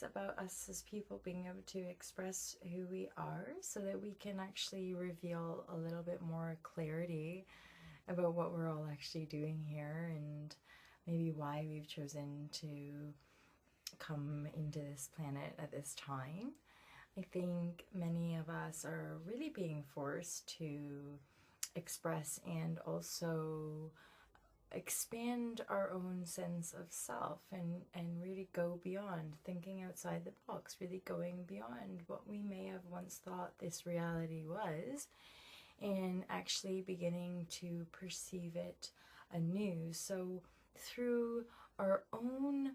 about us as people being able to express who we are so that we can actually reveal a little bit more clarity about what we're all actually doing here, and maybe why we've chosen to come into this planet at this time. I think many of us are really being forced to express and also expand our own sense of self, and really go beyond thinking outside the box, really going beyond what we may have once thought this reality was, and actually beginning to perceive it anew. So through our own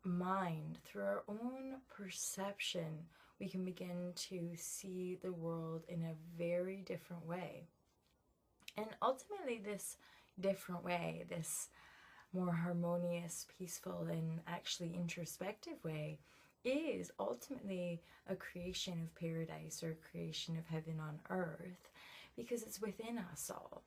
mind, through our own perception, we can begin to see the world in a very different way. And ultimately this different way, this more harmonious, peaceful, and actually introspective way, is ultimately a creation of paradise, or a creation of heaven on earth, because it's within us all.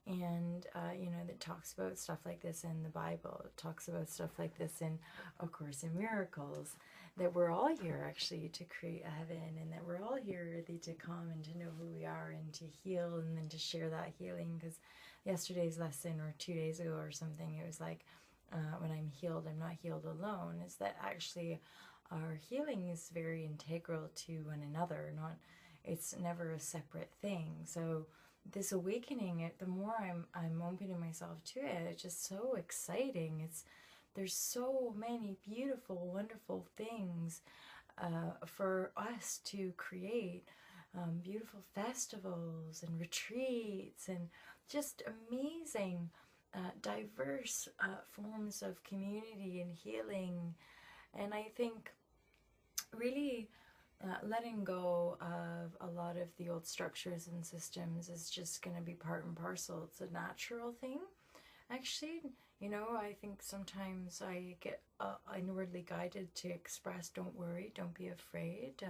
And you know, that talks about stuff like this in the Bible. It talks about stuff like this in A Course in Miracles, that we're all here actually to create a heaven, and that we're all here really to come and to know who we are and to heal, and then to share that healing. Because yesterday's lesson, or 2 days ago or something, it was like, when I'm healed, I'm not healed alone. Is that actually our healing is very integral to one another, not, it's never a separate thing. So this awakening, the more I'm opening myself to it, it's just so exciting. There's so many beautiful, wonderful things for us to create. Beautiful festivals and retreats, and just amazing, diverse forms of community and healing. And I think really letting go of a lot of the old structures and systems is just going to be part and parcel. It's a natural thing, actually. You know, I think sometimes I get inwardly guided to express, don't worry, don't be afraid.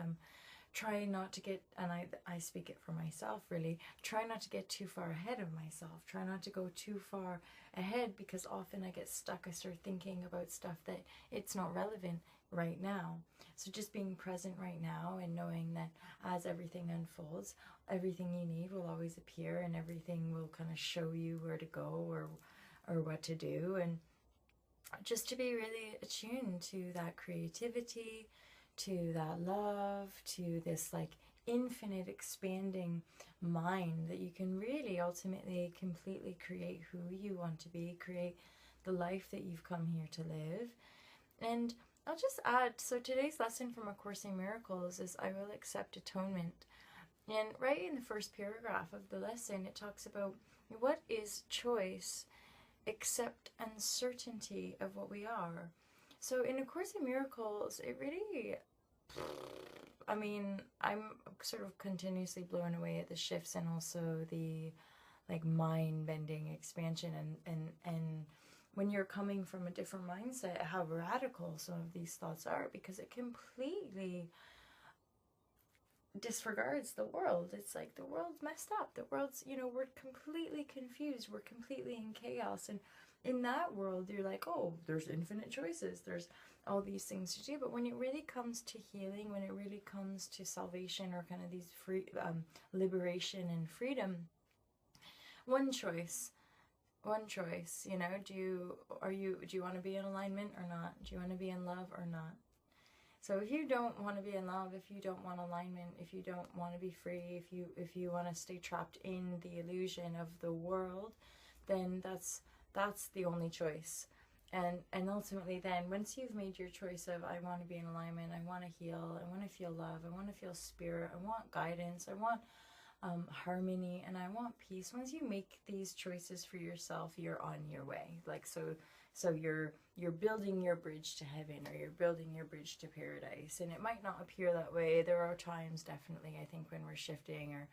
Try not to get, and I speak it for myself really, try not to get too far ahead of myself. Try not to go too far ahead, because often I get stuck. I start thinking about stuff that it's not relevant right now. So just being present right now, and knowing that as everything unfolds, everything you need will always appear, and everything will kind of show you where to go, or what to do. And just to be really attuned to that creativity, to that love, to this like infinite expanding mind, that you can really ultimately completely create who you want to be, create the life that you've come here to live. And I'll just add, so today's lesson from A Course in Miracles is I will accept atonement. And right in the first paragraph of the lesson, it talks about what is choice except uncertainty of what we are. So in A Course in Miracles, it really, I mean, I'm sort of continuously blown away at the shifts, and also the like mind-bending expansion, and when you're coming from a different mindset, how radical some of these thoughts are, because it completely disregards the world. It's like the world's messed up. The world's, you know, we're completely confused. We're completely in chaos. And in that world, you're like, oh, there's infinite choices. There's all these things to do. But when it really comes to healing, when it really comes to salvation, or kind of these free liberation and freedom, one choice, you know, do you want to be in alignment or not? Do you want to be in love or not? So if you don't want to be in love, if you don't want alignment, if you don't want to be free, if you want to stay trapped in the illusion of the world, then that's the only choice. And ultimately then, once you've made your choice of, I want to be in alignment, I want to heal, I want to feel love, I want to feel spirit, I want guidance, I want harmony, and I want peace. Once you make these choices for yourself, you're on your way. Like, so you're building your bridge to heaven, or you're building your bridge to paradise. And it might not appear that way. There are times, definitely, I think, when we're shifting, or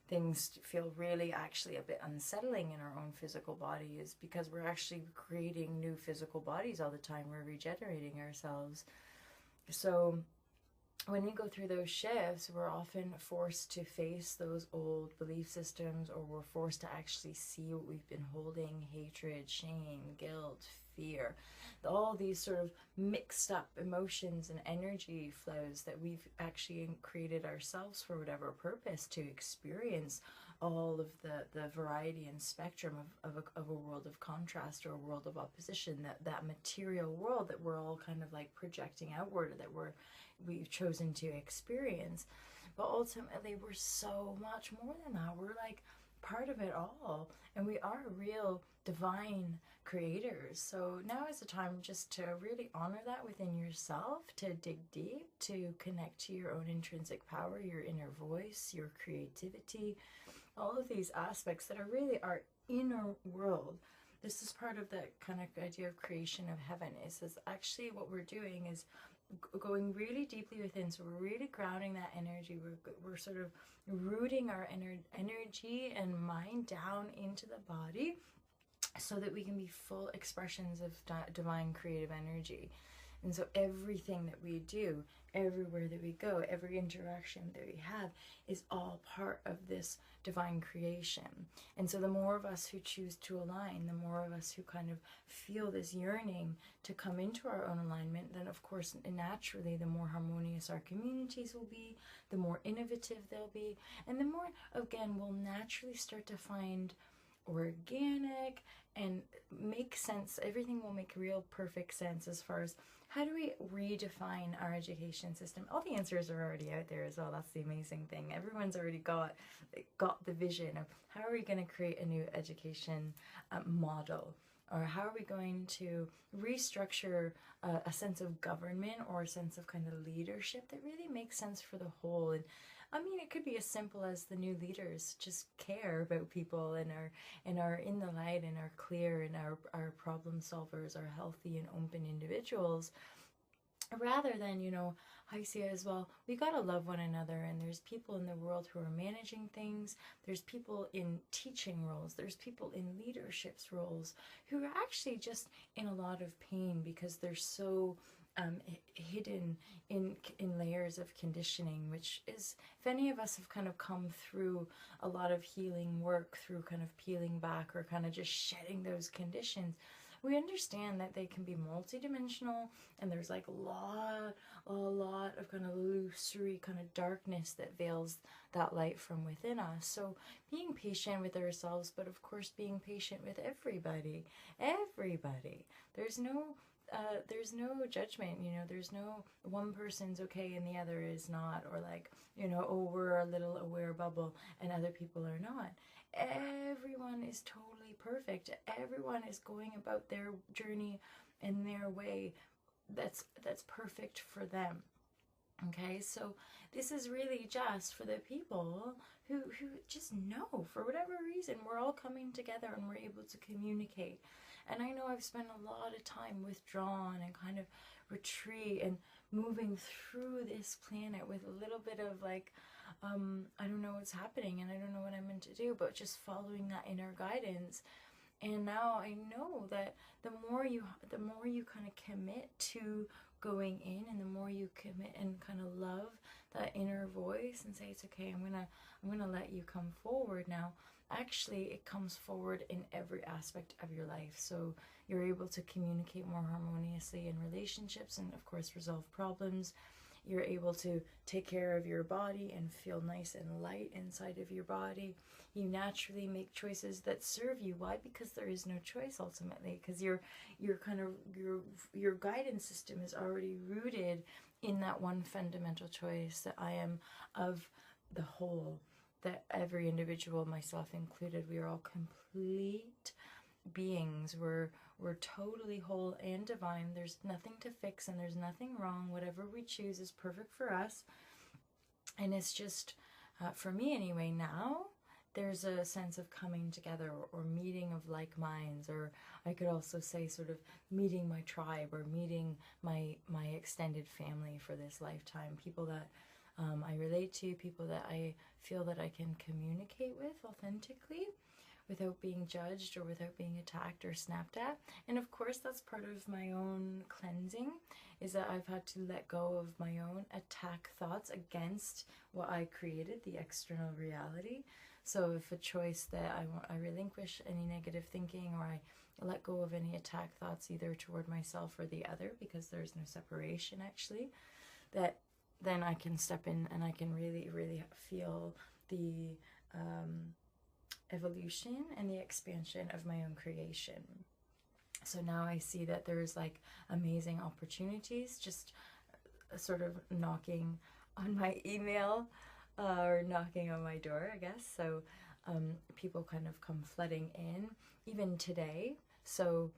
things feel really actually a bit unsettling in our own physical bodies, because we're actually creating new physical bodies all the time. We're regenerating ourselves. So when we go through those shifts, we're often forced to face those old belief systems, or we're forced to actually see what we've been holding: hatred, shame, guilt, fear, all these sort of mixed up emotions and energy flows that we've actually created ourselves for whatever purpose to experience all of the variety and spectrum of a world of contrast or a world of opposition, that material world that we're all kind of like projecting outward, that we've chosen to experience. But ultimately we're so much more than that. We're like part of it all, and we are real divine creators. So now is the time just to really honor that within yourself, to dig deep, to connect to your own intrinsic power, your inner voice, your creativity, all of these aspects that are really our inner world. This is part of that kind of idea of creation of heaven. Is actually what we're doing is going really deeply within. So we're really grounding that energy. We're sort of rooting our energy and mind down into the body so that we can be full expressions of divine creative energy. And so everything that we do, everywhere that we go, every interaction that we have is all part of this divine creation. And so the more of us who choose to align, the more of us who kind of feel this yearning to come into our own alignment, then of course naturally the more harmonious our communities will be, the more innovative they'll be, and the more, again, we'll naturally start to find organic and make sense. Everything will make real perfect sense as far as how do we redefine our education system. All the answers are already out there as well. That's the amazing thing. Everyone's already got the vision of how are we going to create a new education model, or how are we going to restructure a sense of government or a sense of kind of leadership that really makes sense for the whole. And I mean, it could be as simple as the new leaders just care about people and are in the light and are clear and are problem solvers, are healthy and open individuals, rather than, you know, I see it as well, we gotta love one another, and there's people in the world who are managing things, there's people in teaching roles, there's people in leaderships roles who are actually just in a lot of pain because they're so hidden in layers of conditioning, which is, if any of us have kind of come through a lot of healing work through kind of peeling back or kind of just shedding those conditions, we understand that they can be multidimensional, and there's like a lot of kind of illusory kind of darkness that veils that light from within us. So being patient with ourselves, but of course being patient with everybody. There's no judgment, you know, there's no one person's okay and the other is not, or like, you know, oh, we're a little aware bubble and other people are not. Everyone is totally perfect. Everyone is going about their journey in their way that's perfect for them. Okay, so this is really just for the people who just know, for whatever reason, we're all coming together and we're able to communicate. And I know I've spent a lot of time withdrawn and kind of retreat and moving through this planet with a little bit of like, I don't know what's happening and I don't know what I'm meant to do, but just following that inner guidance. And now I know that the more you kind of commit to going in, and the more you commit and kind of love that inner voice and say, it's okay, I'm gonna let you come forward now. Actually, it comes forward in every aspect of your life. So you're able to communicate more harmoniously in relationships and, of course, resolve problems. You're able to take care of your body and feel nice and light inside of your body. You naturally make choices that serve you. Why? Because there is no choice ultimately, because your guidance system is already rooted in that one fundamental choice, that I am of the whole, that every individual, myself included, we are all complete beings. We're totally whole and divine. There's nothing to fix and there's nothing wrong. Whatever we choose is perfect for us. And it's just, for me anyway, now there's a sense of coming together or meeting of like minds, or I could also say sort of meeting my tribe or meeting my extended family for this lifetime, people that I relate to, people that I feel that I can communicate with authentically without being judged or without being attacked or snapped at. And of course that's part of my own cleansing, is that I've had to let go of my own attack thoughts against what I created, the external reality, So if a choice that I relinquish any negative thinking, or I let go of any attack thoughts either toward myself or the other, because there's no separation actually, that then I can step in and I can really, really feel the evolution and the expansion of my own creation. So now I see that there's like amazing opportunities just sort of knocking on my email or knocking on my door, I guess. So people kind of come flooding in, even today. So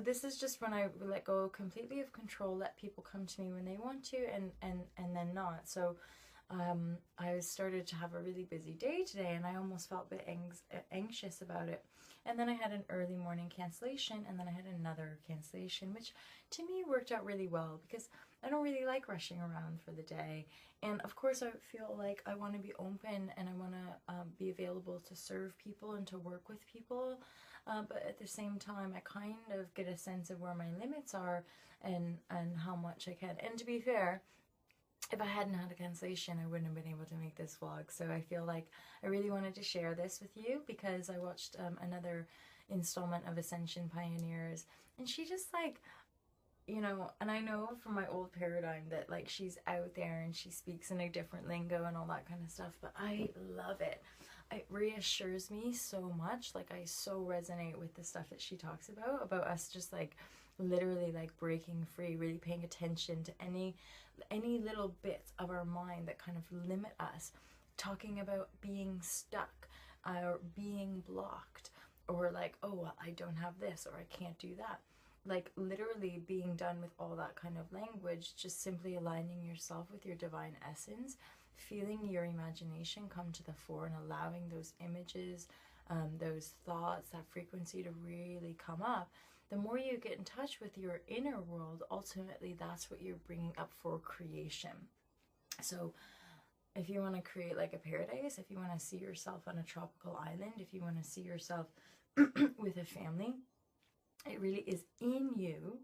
this is just when I let go completely of control, let people come to me when they want to, and then not. So I started to have a really busy day today, and I almost felt a bit anxious about it. And then I had an early morning cancellation, and then I had another cancellation, which to me worked out really well, because I don't really like rushing around for the day. And of course I feel like I want to be open, and I want to be available to serve people and to work with people. But at the same time, I kind of get a sense of where my limits are and how much I can. And to be fair, if I hadn't had a cancellation, I wouldn't have been able to make this vlog. So I feel like I really wanted to share this with you, because I watched another installment of Ascension Pioneers, and she just like, you know, and I know from my old paradigm that like she's out there and she speaks in a different lingo and all that kind of stuff, but I love it. It reassures me so much. Like, I so resonate with the stuff that she talks about us just like literally like breaking free, really paying attention to any little bits of our mind that kind of limit us, talking about being stuck or being blocked, or like, oh well, I don't have this, or I can't do that. Like literally being done with all that kind of language, just simply aligning yourself with your divine essence, feeling your imagination come to the fore, and allowing those images, those thoughts, that frequency to really come up. The more you get in touch with your inner world, ultimately that's what you're bringing up for creation. So if you want to create like a paradise, if you want to see yourself on a tropical island, if you want to see yourself with a family, it really is in you.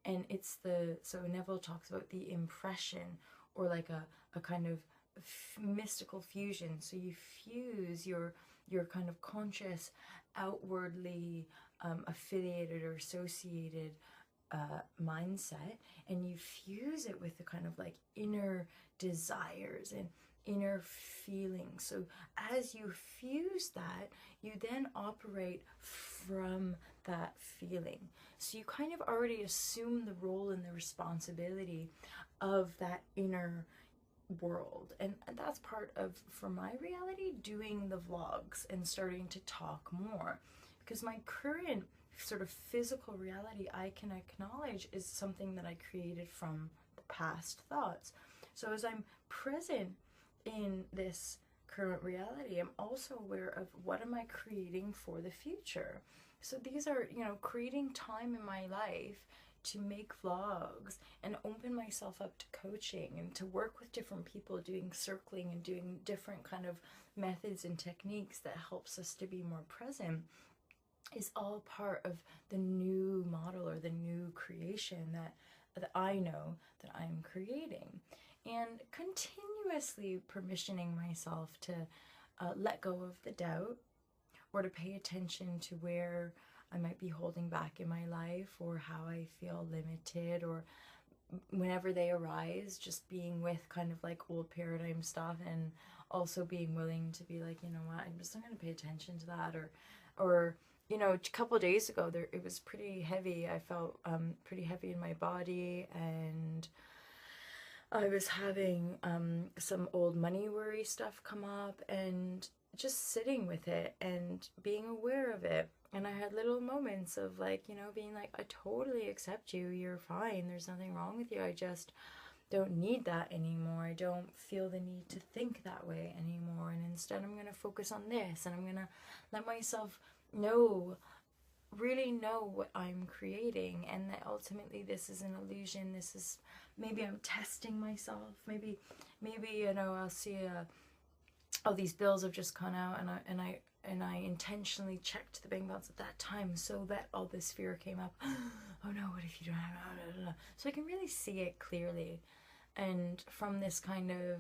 And it's so Neville talks about the impression, or like a kind of mystical fusion. So you fuse your kind of conscious, outwardly affiliated or associated mindset, and you fuse it with the kind of like inner desires and inner feelings. So as you fuse that, you then operate from that feeling. So you kind of already assume the role and the responsibility of that inner world. And that's part of, for my reality, doing the vlogs and starting to talk more, because my current sort of physical reality, I can acknowledge, is something that I created from the past thoughts. So as I'm present in this current reality, I'm also aware of what am I creating for the future. So these are, you know, creating time in my life to make vlogs and open myself up to coaching and to work with different people, doing circling and doing different kind of methods and techniques that helps us to be more present, is all part of the new model or the new creation that I know that I'm creating. And continuously permissioning myself to let go of the doubt, or to pay attention to where I might be holding back in my life, or how I feel limited, or whenever they arise, just being with kind of like old paradigm stuff, and also being willing to be like, you know what, I'm just not going to pay attention to that. Or you know, a couple of days ago, it was pretty heavy. I felt pretty heavy in my body, and I was having some old money worry stuff come up, and just sitting with it and being aware of it. And I had little moments of like, you know, being like, I totally accept you. You're fine. There's nothing wrong with you. I just don't need that anymore. I don't feel the need to think that way anymore. And instead I'm going to focus on this, and I'm going to let myself really know what I'm creating, and that ultimately this is an illusion. This is, maybe I'm testing myself. Maybe, you know, I'll see oh, these bills have just gone out, and I intentionally checked the bank balance at that time, so that all this fear came up. Oh no, what if you don't have, so I can really see it clearly. And from this kind of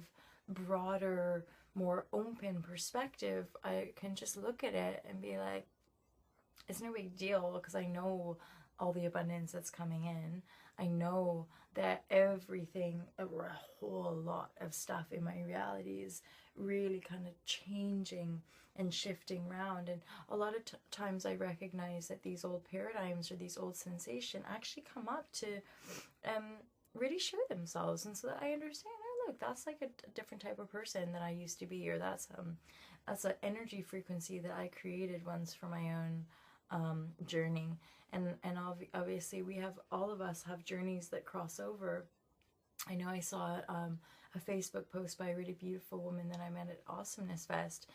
broader, more open perspective, I can just look at it and be like, it's no big deal, because I know all the abundance that's coming in. I know that everything, or a whole lot of stuff in my reality is really kind of changing and shifting around. And a lot of times I recognize that these old paradigms or these old sensations actually come up to really show themselves. And so that I understand, oh look, that's like a different type of person that I used to be, or that's an energy frequency that I created once for my own journey. And obviously we have, all of us have journeys that cross over. I know I saw a Facebook post by a really beautiful woman that I met at Awesomeness Fest,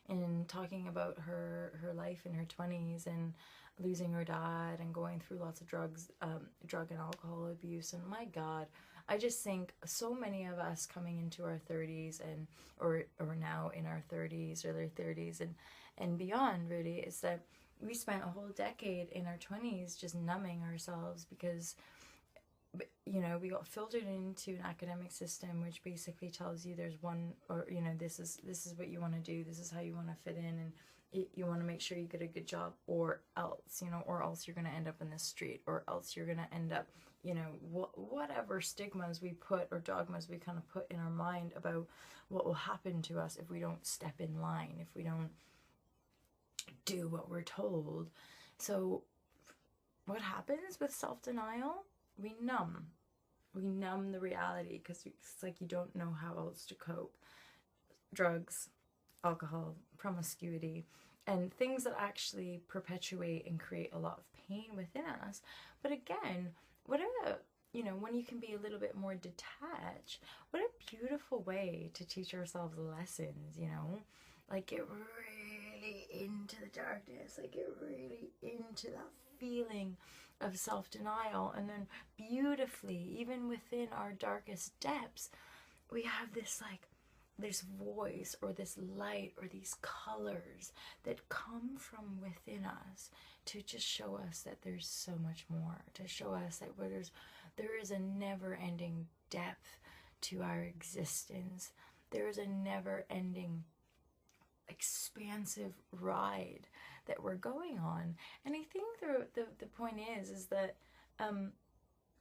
and talking about her life in her 20s and losing her dad and going through lots of drug and alcohol abuse. And my God, I just think so many of us coming into our 30s and or now in our 30s, early 30s and beyond, really, is that we spent a whole decade in our 20s just numbing ourselves because, you know, we got filtered into an academic system which basically tells you there's one, or, you know, this is what you want to do, this is how you want to fit in, and you want to make sure you get a good job, or else, you know, or else you're going to end up in the street, or else you're going to end up, you know, whatever stigmas we put or dogmas we kind of put in our mind about what will happen to us if we don't step in line, if we don't do what we're told. So what happens with self-denial? We numb the reality, because it's like you don't know how else to cope. Drugs, alcohol, promiscuity, and things that actually perpetuate and create a lot of pain within us. But again, what a, you know, when you can be a little bit more detached, what a beautiful way to teach ourselves lessons, you know, like get really into the darkness, like get really into that feeling of self-denial, and then beautifully, even within our darkest depths, we have this like this voice or this light or these colors that come from within us to just show us that there's so much more, to show us that there is a never-ending depth to our existence. There is a never-ending expansive ride that we're going on. And I think the point is that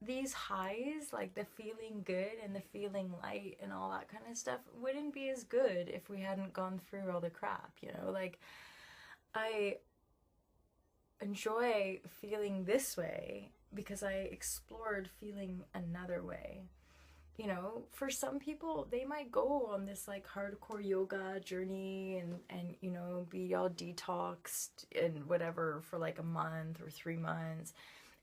these highs, like the feeling good and the feeling light and all that kind of stuff, wouldn't be as good if we hadn't gone through all the crap, you know. Like, I enjoy feeling this way because I explored feeling another way. You know, for some people, they might go on this like hardcore yoga journey and you know, be all detoxed and whatever for like a month or 3 months.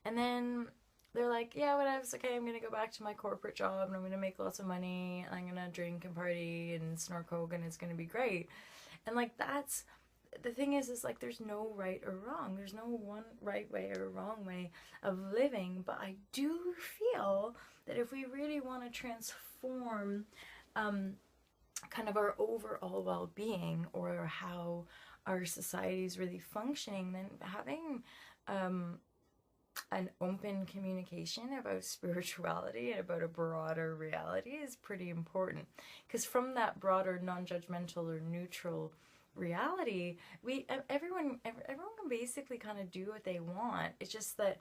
And then they're like, yeah, whatever, it's okay, I'm going to go back to my corporate job and I'm going to make lots of money and I'm going to drink and party and snort coke and it's going to be great. And like, that's, the thing is like, there's no right or wrong. There's no one right way or wrong way of living. But I do feel that if we really want to transform kind of our overall well-being, or how our society is really functioning, then having an open communication about spirituality and about a broader reality is pretty important. Because from that broader non-judgmental or neutral reality, everyone can basically kind of do what they want. It's just that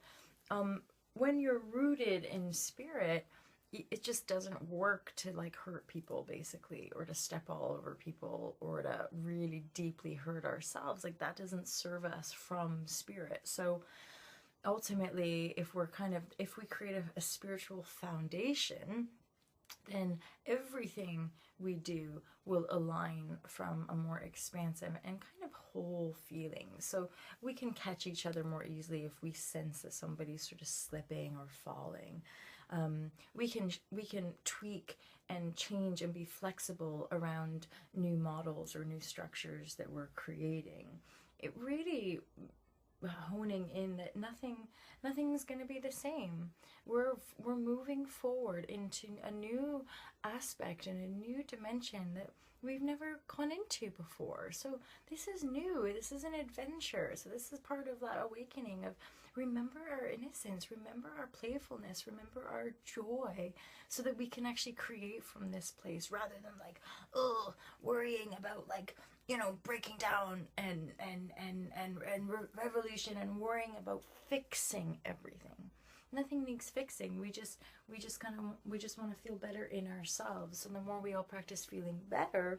when you're rooted in spirit, it just doesn't work to like hurt people basically, or to step all over people, or to really deeply hurt ourselves. Like, that doesn't serve us from spirit. So ultimately, if we create a spiritual foundation, then everything we do will align from a more expansive and kind of whole feeling. So we can catch each other more easily if we sense that somebody's sort of slipping or falling. We can tweak and change and be flexible around new models or new structures that we're creating. It really honing in that nothing's going to be the same. We're moving forward into a new aspect and a new dimension that we've never gone into before. So this is new. This is an adventure. So this is part of that awakening of remember our innocence, remember our playfulness, remember our joy, so that we can actually create from this place rather than like, oh, worrying about like, you know, breaking down and revolution and worrying about fixing everything. Nothing needs fixing. We just want to feel better in ourselves. And the more we all practice feeling better,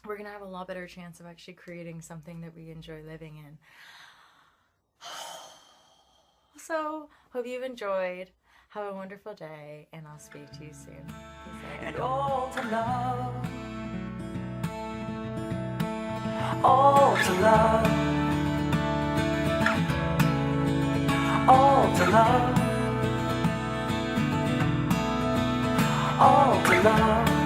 we're gonna have a lot better chance of actually creating something that we enjoy living in. So, hope you've enjoyed. Have a wonderful day, and I'll speak to you soon. And all to love, all to love, all to love, all to love.